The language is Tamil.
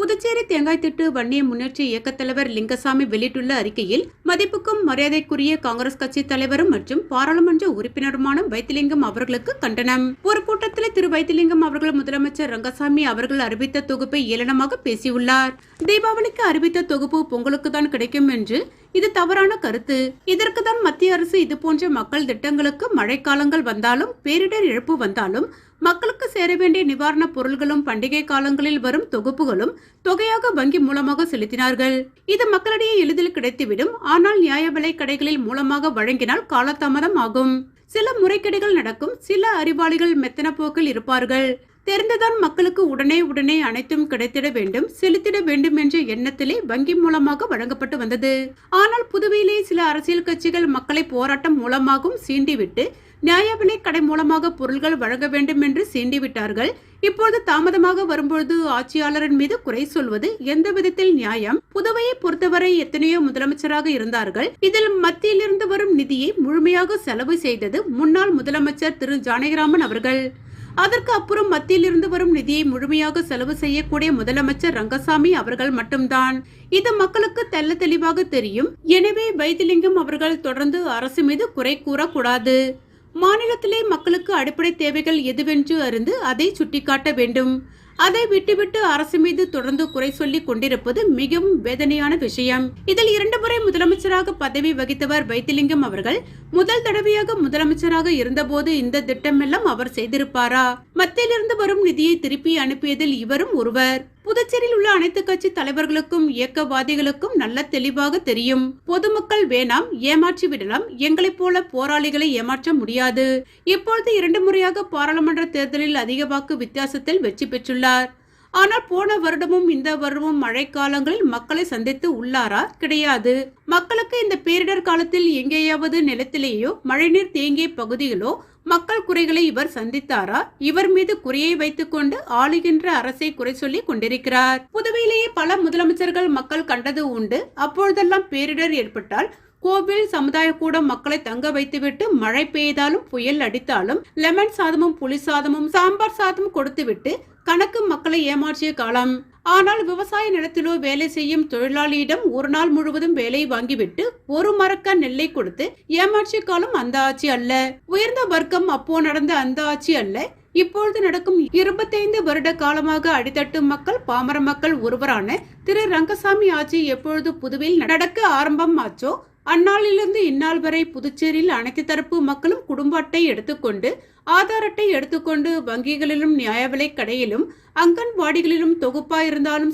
புதுச்சேரி தேங்காய் திட்டு வன்னிய முன்னேற்ற இயக்கத் தலைவர் லிங்கசாமி வெளியிட்டுள்ள அறிக்கையில், மதிப்புக்கும் மரியாதைக்குரிய காங்கிரஸ் கட்சி தலைவரும் மற்றும் பாராளுமன்ற உறுப்பினருமான வைத்திலிங்கம் அவர்களுக்கு கண்டனம். ஒரு கூட்டத்தில் திரு வைத்திலிங்கம் அவர்கள் முதலமைச்சர் ரங்கசாமி அவர்கள் அறிவித்த தொகுப்பை ஏளனமாக பேசியுள்ளார். தீபாவளிக்கு அறிவித்த தொகுப்பு பொங்கலுக்கு தான் கிடைக்கும் என்று இது தவறான கருத்து. இதற்கு தான் மத்திய அரசு இதுபோன்ற மக்கள் திட்டங்களுக்கு மழைக்காலங்கள் வந்தாலும் பேரிடர் இழப்பு வந்தாலும் மக்களுக்கு சேர வேண்டிய நிவாரணப் பொருள்களும் பண்டிகை காலங்களில் வரும் தொகுப்புகளும் தொகையாக வங்கி மூலமாக செலுத்தினார்கள். இது மக்களிடையே எளிதில் கிடைத்துவிடும். ஆனால் நியாய விலை கடைகளில் மூலமாக வழங்கினால் காலதாமதம் ஆகும். சில முறைகேடுகள் நடக்கும். சில அறிவாளிகள் மெத்தன போக்கில் இருப்பார்கள். தெரிந்துதான் மக்களுக்கு உடனே அனைத்தும் கிடைத்திட வேண்டும், செலுத்திட வேண்டும் என்ற எண்ணத்திலே வங்கி மூலமாக வழங்கப்பட்டு வந்தது. ஆனால் புதுவையிலே சில அரசியல் கட்சிகள் மக்களை போராட்டம் மூலமாகவும் சீண்டிவிட்டு நியாய விலை கடை மூலமாக பொருள்கள் வழங்க வேண்டும் என்று சீண்டிவிட்டார்கள். இப்போது தாமதமாக வரும்பொழுது ஆட்சியாளரின் மீது குறை சொல்வது எந்த விதத்தில் நியாயம்? புதுவையை பொறுத்தவரை எத்தனையோ முதலமைச்சராக இருந்தார்கள். இதில் மத்தியிலிருந்து வரும் நிதியை முழுமையாக செலவு செய்தது முன்னாள் முதலமைச்சர் திரு ஜானகிராமன் அவர்கள். அதற்கு அப்புறம் மத்தியிலிருந்து வரும் நிதியை முழுமையாக செலவு செய்யக்கூடிய முதலமைச்சர் ரங்கசாமி அவர்கள் மட்டும்தான். இது மக்களுக்கு தெல்ல தெளிவாக தெரியும். எனவே வைத்திலிங்கம் அவர்கள் தொடர்ந்து அரசு மீது குறை கூறக்கூடாது. மாநிலத்திலே மக்களுக்கு அடிப்படை தேவைகள் எதுவென்று அறிந்து அதை சுட்டிக்காட்ட வேண்டும். அதை விட்டுவிட்டு அரசு மீது தொடர்ந்து குறை சொல்லி கொண்டிருப்பது மிகவும் வேதனையான விஷயம். இதில் 2 முறை முதலமைச்சராக பதவி வகித்தவர் வைத்திலிங்கம் அவர்கள் முதல் தடவையாக முதலமைச்சராக இருந்தபோது இந்த திட்டமெல்லாம் அவர் செய்திருப்பாரா? மத்தியிலிருந்து வரும் நிதியை திருப்பி அனுப்பியதில் இவரும் ஒருவர். புதுச்சேரியில் உள்ள அனைத்து கட்சி தலைவர்களுக்கும் இயக்கவாதிகளுக்கும் நல்ல தெளிவாக தெரியும். பொதுமக்கள் வேணாம், ஏமாற்றி விடலாம். எங்களைப் போல போராளிகளை ஏமாற்ற முடியாது. இப்பொழுது 2 முறையாக பாராளுமன்ற தேர்தலில் அதிக வாக்கு வித்தியாசத்தில் வெற்றி பெற்றுள்ளார். ஆனால் போன வருடமும் இந்த வருடமும் மழை காலங்களில் மக்களை சந்தித்து உள்ளாரா? கிடையாது. மக்களுக்கு இந்த பேரிடர் காலத்தில் எங்கேயாவது நிலத்திலேயோ மழைநீர் தேங்கிய பகுதிகளோ மக்கள் குறைகளை இவர் சந்தித்தாரா? இவர் மீது குறையை வைத்துக் கொண்டு ஆளுகின்ற அரசை குறை சொல்லி கொண்டிருக்கிறார். புதுவையிலேயே பல முதலமைச்சர்கள் மக்கள் கண்டது உண்டு. அப்பொழுதெல்லாம் பேரிடர் ஏற்பட்டால் கோவில் சமுதாய கூட மக்களை தங்க வைத்துவிட்டு மழை பெய்தாலும் புயல் அடித்தாலும் லெமன் சாதமும் புளி சாதமும் சாம்பார் சாதமும் கொடுத்துவிட்டு கணக்கு மக்களை ஏமாற்றிய காலம். ஆனால் விவசாய நிலத்திலோ வேலை செய்யும் தொழிலாளியிடம் ஒரு நாள் முழுவதும் வேலை வாங்கிவிட்டு ஒரு மரக்க நெல்லை கொடுத்து ஏமாற்றிய காலம் அந்த ஆட்சி அல்ல. உயர்ந்த வர்க்கம் அப்போ நடந்த அந்த ஆட்சி அல்ல. இப்பொழுது நடக்கும் 25 வருட காலமாக அடித்தட்டு மக்கள் பாமர மக்கள் ஒருவரான திரு ரங்கசாமி ஆட்சி எப்பொழுது புதுவையில் நடக்க ஆரம்பம் ஆச்சோ அந்நாளிலிருந்து இந்நாள் வரை புதுச்சேரியில் அனைத்து தரப்பு மக்களும் குடும்ப அட்டை எடுத்துக்கொண்டு ஆதார் அட்டை எடுத்துக்கொண்டு வங்கிகளிலும் நியாய விலை கடையிலும் அங்கன்வாடிகளிலும் தொகுப்பாயிருந்தாலும்